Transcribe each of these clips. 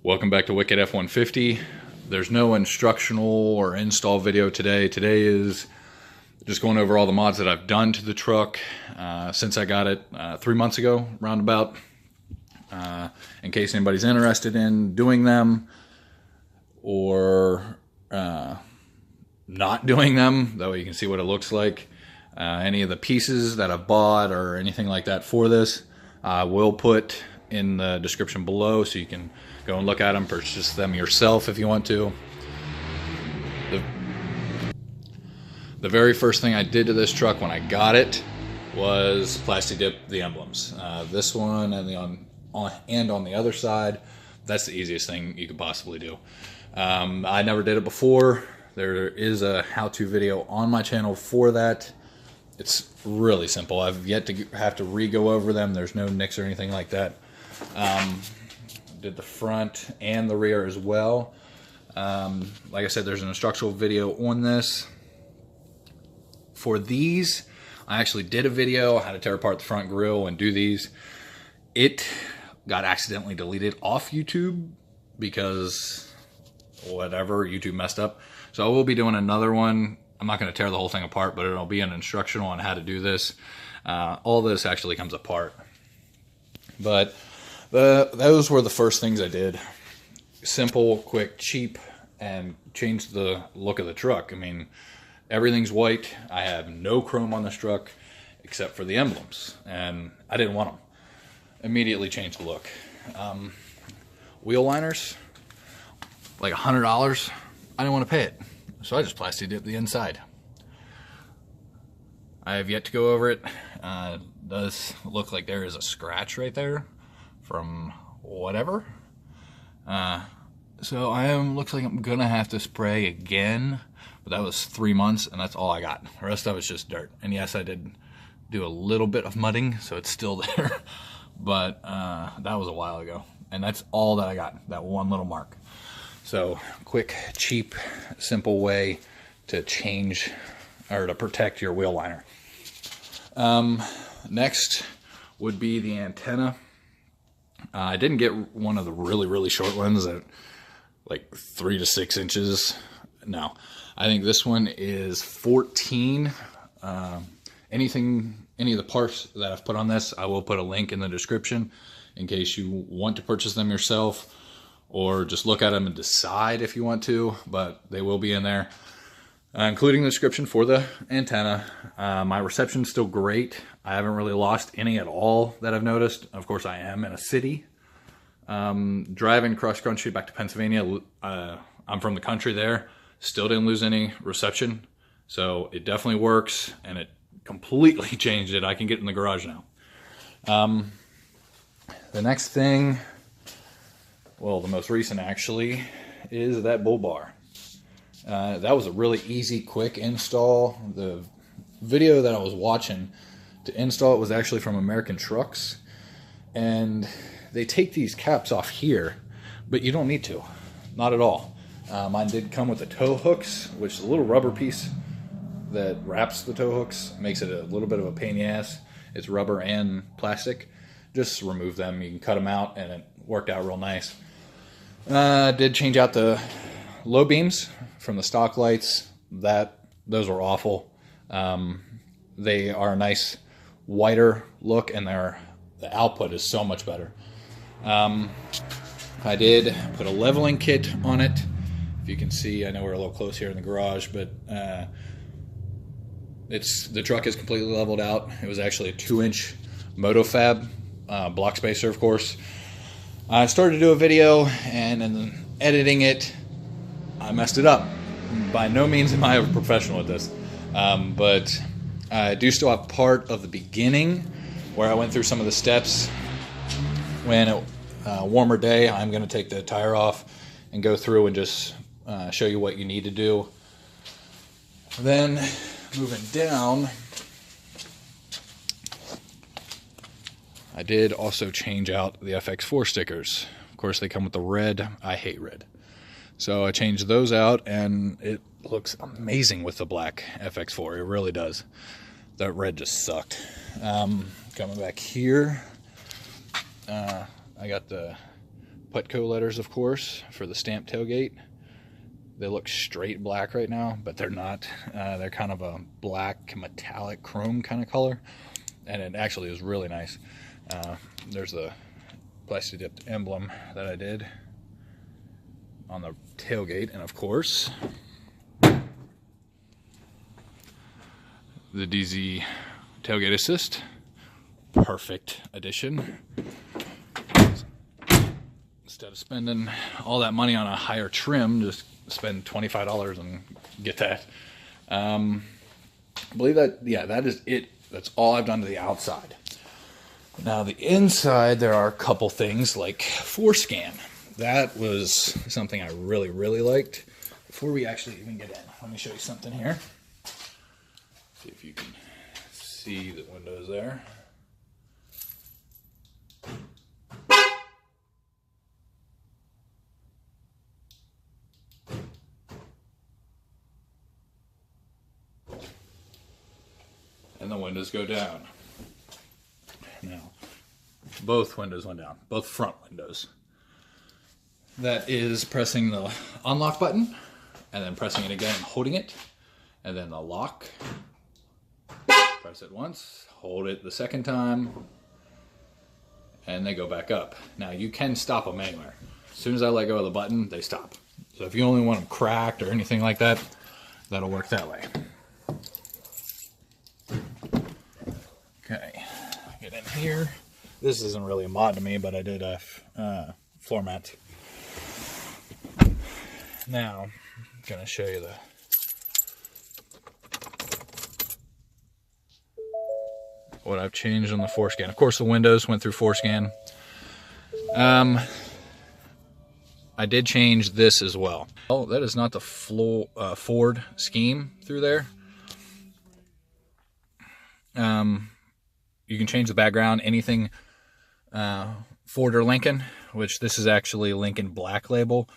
Welcome back to Wicked F150. There's no instructional or install video today. Today is just going over all the mods that I've done to the truck since I got it 3 months ago, roundabout. In case anybody's interested in doing them or not doing them, that way you can see what it looks like. Any of the pieces that I've bought or anything like that for this, I will put in the description below so you can go and look at them, purchase them yourself if you want to. The very first thing I did to this truck when I got it was plasti dip the emblems. This one and on the other side, that's the easiest thing you could possibly do. I never did it before. There is a how-to video on my channel for that. It's really simple. I've yet to have to re-go over them. There's no nicks or anything like that. Did the front and the rear as well. Like I said, there's an instructional video on this. For these, I actually did a video how to tear apart the front grille and do these. It got accidentally deleted off YouTube because whatever, YouTube messed up. So I will be doing another one. I'm not going to tear the whole thing apart, but it'll be an instructional on how to do this. All this actually comes apart. But those were the first things I did. Simple, quick, cheap, and changed the look of the truck. I mean, everything's white. I have no chrome on this truck except for the emblems, and I didn't want them. Immediately changed the look. Wheel liners, like $100. I didn't want to pay it, so I just plasti dipped the inside. I have yet to go over it. Does look like there is a scratch right there from whatever. So looks like I'm gonna have to spray again, but that was 3 months and that's all I got. The rest of it's just dirt. And yes, I did do a little bit of mudding, so it's still there, but that was a while ago. And that's all that I got, that one little mark. So quick, cheap, simple way to change or to protect your wheel liner. Next would be the antenna. I didn't get one of the really short ones that like 3 to 6 inches. No, I think this one is 14. Any of the parts that I've put on this, I will put a link in the description in case you want to purchase them yourself or just look at them and decide if you want to, but they will be in there. Including the description for the antenna. My reception's still great. I haven't really lost any at all that I've noticed. Of course, I am in a city. Driving cross country back to Pennsylvania, I'm from the country there. Still didn't lose any reception. So it definitely works, and it completely changed it. I can get in the garage now. The next thing, well, the most recent actually, is that bull bar. That was a really easy, quick install. The video that I was watching to install it was actually from American Trucks. And they take these caps off here, but you don't need to. Not at all. Mine did come with the tow hooks, which is a little rubber piece that wraps the tow hooks. Makes it a little bit of a pain in the ass. It's rubber and plastic. Just remove them. You can cut them out, and it worked out real nice. Did change out the low beams from the stock lights. Those were awful. They are a nice whiter look, and the output is so much better. I did put a leveling kit on it. If you can see, I know we're a little close here in the garage, but the truck is completely leveled out. It was actually a 2-inch MotoFab block spacer, of course. I started to do a video, and in editing it, I messed it up. By no means am I a professional at this, but I do still have part of the beginning where I went through some of the steps. When a warmer day, I'm going to take the tire off and go through and just show you what you need to do. Then moving down, I did also change out the FX4 stickers. Of course, they come with the red. I hate red. So I changed those out, and it looks amazing with the black FX4. It really does. That red just sucked. Coming back here, I got the Putco letters, of course, for the stamped tailgate. They look straight black right now, but they're not. They're kind of a black metallic chrome kind of color, and it actually is really nice. There's the plasti dipped emblem that I did on the tailgate, and of course the DZ tailgate assist, perfect addition. Instead of spending all that money on a higher trim, just spend $25 and get that. I believe that, yeah, that is it. That's all I've done to the outside. Now the inside, there are a couple things like ForScan. That was something I really, really liked. Before we actually even get in, let me show you something here. See if you can see the windows there. And the windows go down. Now, both windows went down, both front windows. That is pressing the unlock button, and then pressing it again and holding it, and then the lock. Press it once, hold it the second time, and they go back up. Now you can stop them anywhere. As soon as I let go of the button, they stop. So if you only want them cracked or anything like that, that'll work that way. Okay, get in here. This isn't really a mod to me, but I did a floor mat. Now, I'm going to show you what I've changed on the ForScan. Of course, the windows went through ForScan. I did change this as well. Oh, that is not the Ford scheme through there. You can change the background, anything Ford or Lincoln, which this is actually Lincoln Black Label.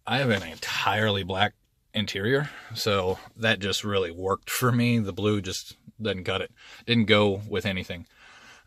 I have an entirely black interior, so that just really worked for me. The blue just didn't cut it. Didn't go with anything.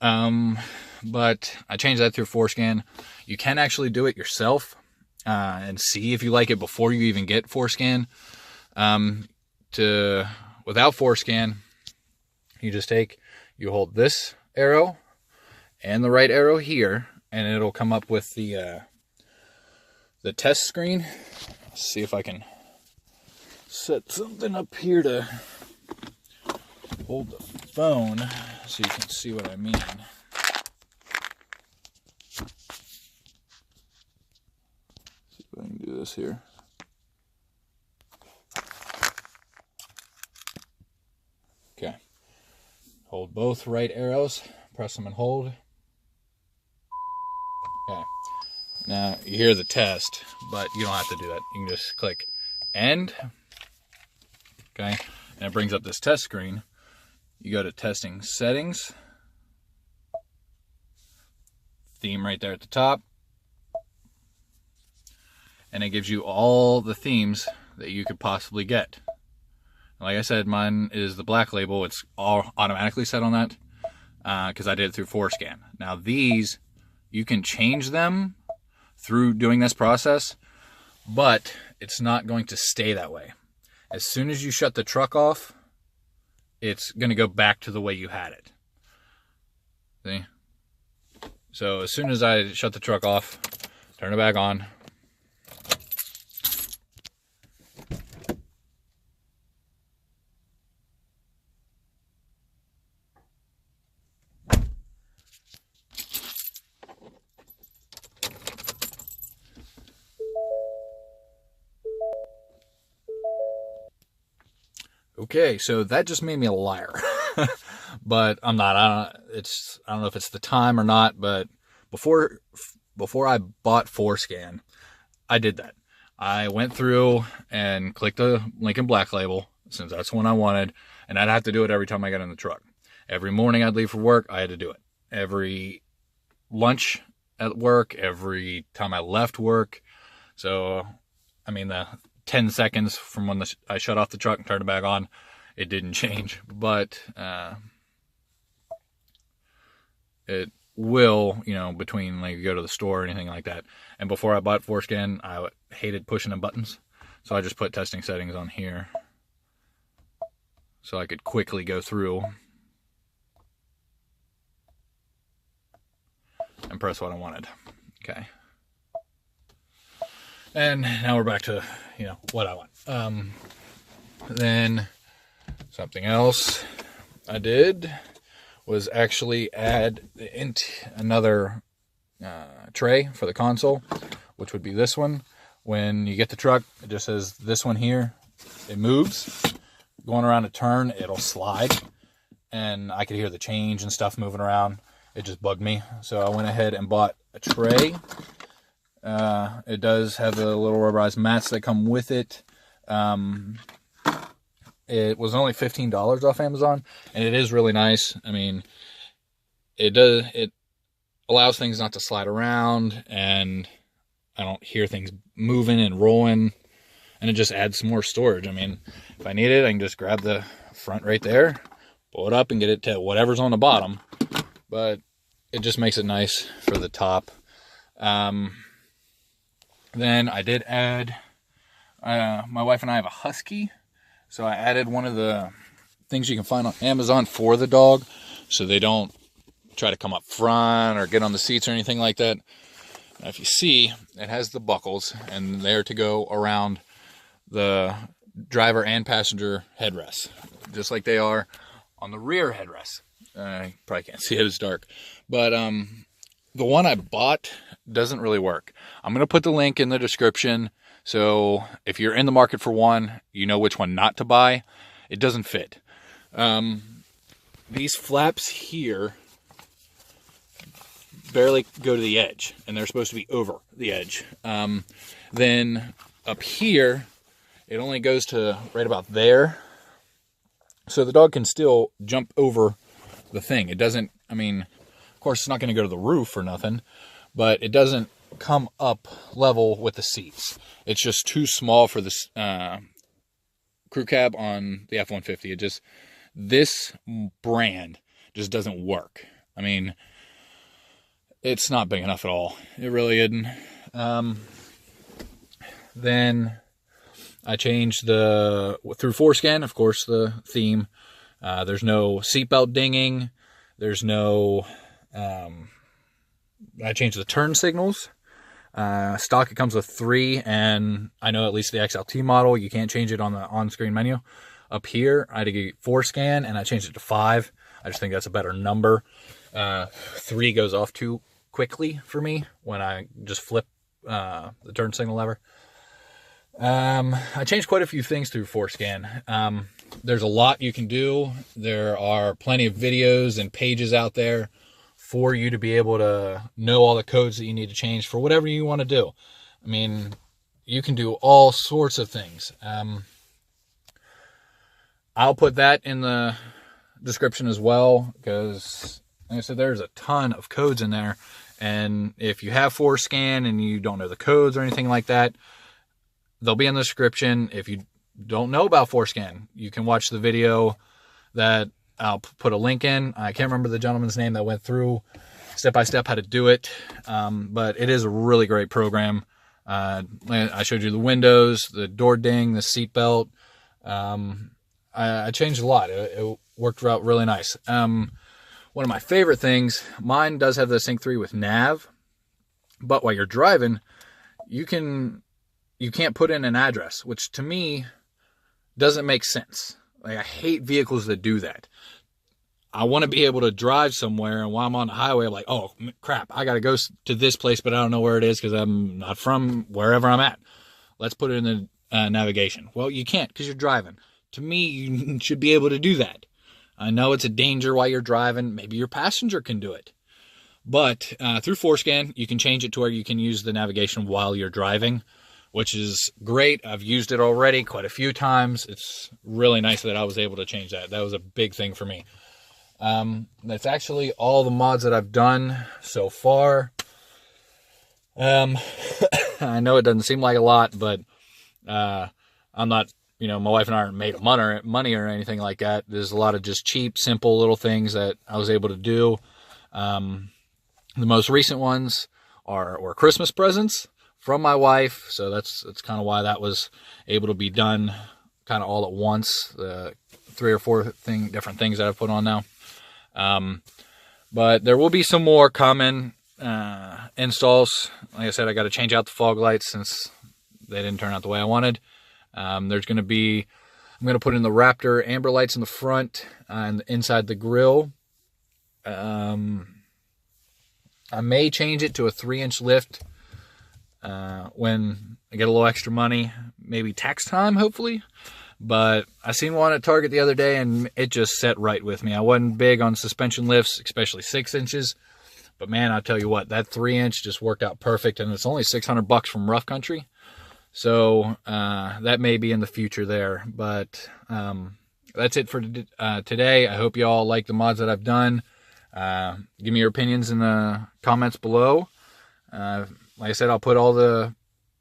But I changed that through ForScan. You can actually do it yourself and see if you like it before you even get ForScan. Without ForScan, you hold this arrow and the right arrow here, and it'll come up with the test screen. Let's see if I can set something up here to hold the phone so you can see what I mean. See if I can do this here. Okay. Hold both right arrows, press them and hold. Okay. Now, you hear the test, but you don't have to do that. You can just click end. Okay. And it brings up this test screen. You go to testing settings. Theme right there at the top. And it gives you all the themes that you could possibly get. Like I said, mine is the black label. It's all automatically set on that because I did it through ForScan. Now these, you can change them through doing this process, but it's not going to stay that way. As soon as you shut the truck off, it's going to go back to the way you had it. See? So as soon as I shut the truck off, turn it back on, okay, so that just made me a liar. But I'm not. I don't know if it's the time or not, but before I bought ForScan, I did that. I went through and clicked the Lincoln Black Label, since that's the one I wanted, and I'd have to do it every time I got in the truck. Every morning I'd leave for work, I had to do it. Every lunch at work, every time I left work. So, I mean, the 10 seconds from when I shut off the truck and turned it back on, it didn't change. But will, you know, between like you go to the store or anything like that. And before I bought ForScan, I hated pushing the buttons. So I just put testing settings on here so I could quickly go through and press what I wanted. Okay. And now we're back to, you know, what I want. Then something else I did was actually add another tray for the console, which would be this one. When you get the truck, it just says this one here. It moves. Going around a turn, it'll slide. And I could hear the change and stuff moving around. It just bugged me. So I went ahead and bought a tray. It does have the little rubberized mats that come with it. It was only $15 off Amazon, and it is really nice. I mean, it allows things not to slide around, and I don't hear things moving and rolling, and it just adds some more storage. I mean, if I need it, I can just grab the front right there, pull it up, and get it to whatever's on the bottom, but it just makes it nice for the top. Then I did add, my wife and I have a husky. So I added one of the things you can find on Amazon for the dog, so they don't try to come up front or get on the seats or anything like that. Now, if you see, it has the buckles, and they're to go around the driver and passenger headrests, just like they are on the rear headrest. You probably can't see it, it's dark. But the one I bought doesn't really work. I'm going to put the link in the description. So if you're in the market for one, you know which one not to buy. It doesn't fit. These flaps here barely go to the edge, and they're supposed to be over the edge. Then up here, it only goes to right about there. So the dog can still jump over the thing. It doesn't, I mean, of course it's not going to go to the roof or nothing, but it doesn't come up level with the seats. It's just too small for this crew cab on the F-150. It just, this brand just doesn't work. I mean, it's not big enough at all. It really isn't. Then I changed through ForScan, of course, the theme. There's no seatbelt dinging. There's no, I changed the turn signals. Stock, it comes with 3, and I know at least the XLT model, you can't change it on the on-screen menu. Up here, I had to get ForScan, and I changed it to 5. I just think that's a better number. 3 goes off too quickly for me when I just flip the turn signal lever. I changed quite a few things through ForScan. There's a lot you can do. There are plenty of videos and pages out there for you to be able to know all the codes that you need to change for whatever you want to do. I mean, you can do all sorts of things. I'll put that in the description as well, because like I said, there's a ton of codes in there. And if you have ForScan and you don't know the codes or anything like that, they'll be in the description. If you don't know about ForScan, you can watch the video that I'll put a link in. I can't remember the gentleman's name that went through step-by-step how to do it, but it is a really great program. I showed you the windows, the door ding, the seat belt. I changed a lot. It worked out really nice. One of my favorite things, mine does have the Sync 3 with nav, but while you're driving, you can't put in an address, which to me doesn't make sense. Like, I hate vehicles that do that. I want to be able to drive somewhere, and while I'm on the highway, I'm like, oh, crap, I got to go to this place, but I don't know where it is because I'm not from wherever I'm at. Let's put it in the navigation. Well, you can't because you're driving. To me, you should be able to do that. I know it's a danger while you're driving. Maybe your passenger can do it. But through ForScan, you can change it to where you can use the navigation while you're driving, which is great. I've used it already quite a few times. It's really nice that I was able to change that. That was a big thing for me. That's actually all the mods that I've done so far. I know it doesn't seem like a lot, but I'm not, my wife and I aren't made of money or anything like that. There's a lot of just cheap, simple little things that I was able to do. The most recent ones were Christmas presents from my wife, so that's kind of why that was able to be done kind of all at once. The 3 or 4 different things that I've put on now. But there will be some more common installs. Like I said, I got to change out the fog lights since they didn't turn out the way I wanted. There's going to be, I'm going to put in the Raptor amber lights in the front and inside the grill. I may change it to a 3-inch lift when I get a little extra money, maybe tax time, hopefully. But I seen one at Target the other day, and it just set right with me. I wasn't big on suspension lifts, especially 6 inches. But man, I tell you what, that 3-inch just worked out perfect, and it's only $600 from Rough Country. So that may be in the future there. But that's it for today. I hope you all like the mods that I've done. Give me your opinions in the comments below. Like I said, I'll put all the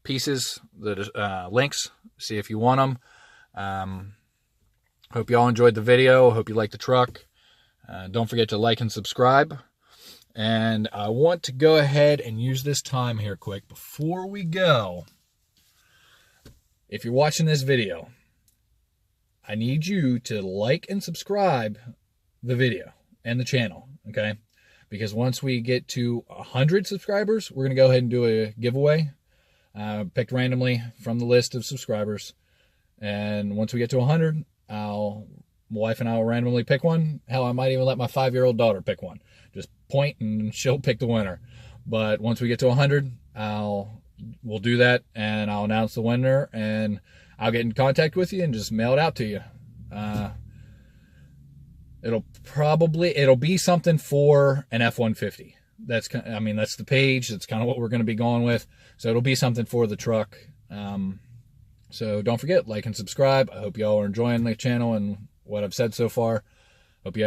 pieces, the links, see if you want them. Hope you all enjoyed the video. Hope you liked the truck. Don't forget to like and subscribe. And I want to go ahead and use this time here quick before we go. If you're watching this video, I need you to like and subscribe the video and the channel, okay? Because once we get to 100 subscribers, we're going to go ahead and do a giveaway picked randomly from the list of subscribers. And once we get to 100, my wife and I will randomly pick one. Hell, I might even let my 5-year-old daughter pick one. Just point and she'll pick the winner. But once we get to 100, we'll do that, and I'll announce the winner, and I'll get in contact with you and just mail it out to you. It'll be something for an F150. That's the page. That's kind of what we're going to be going with. So it'll be something for the truck. So don't forget, like and subscribe. I hope y'all are enjoying the channel and what I've said so far.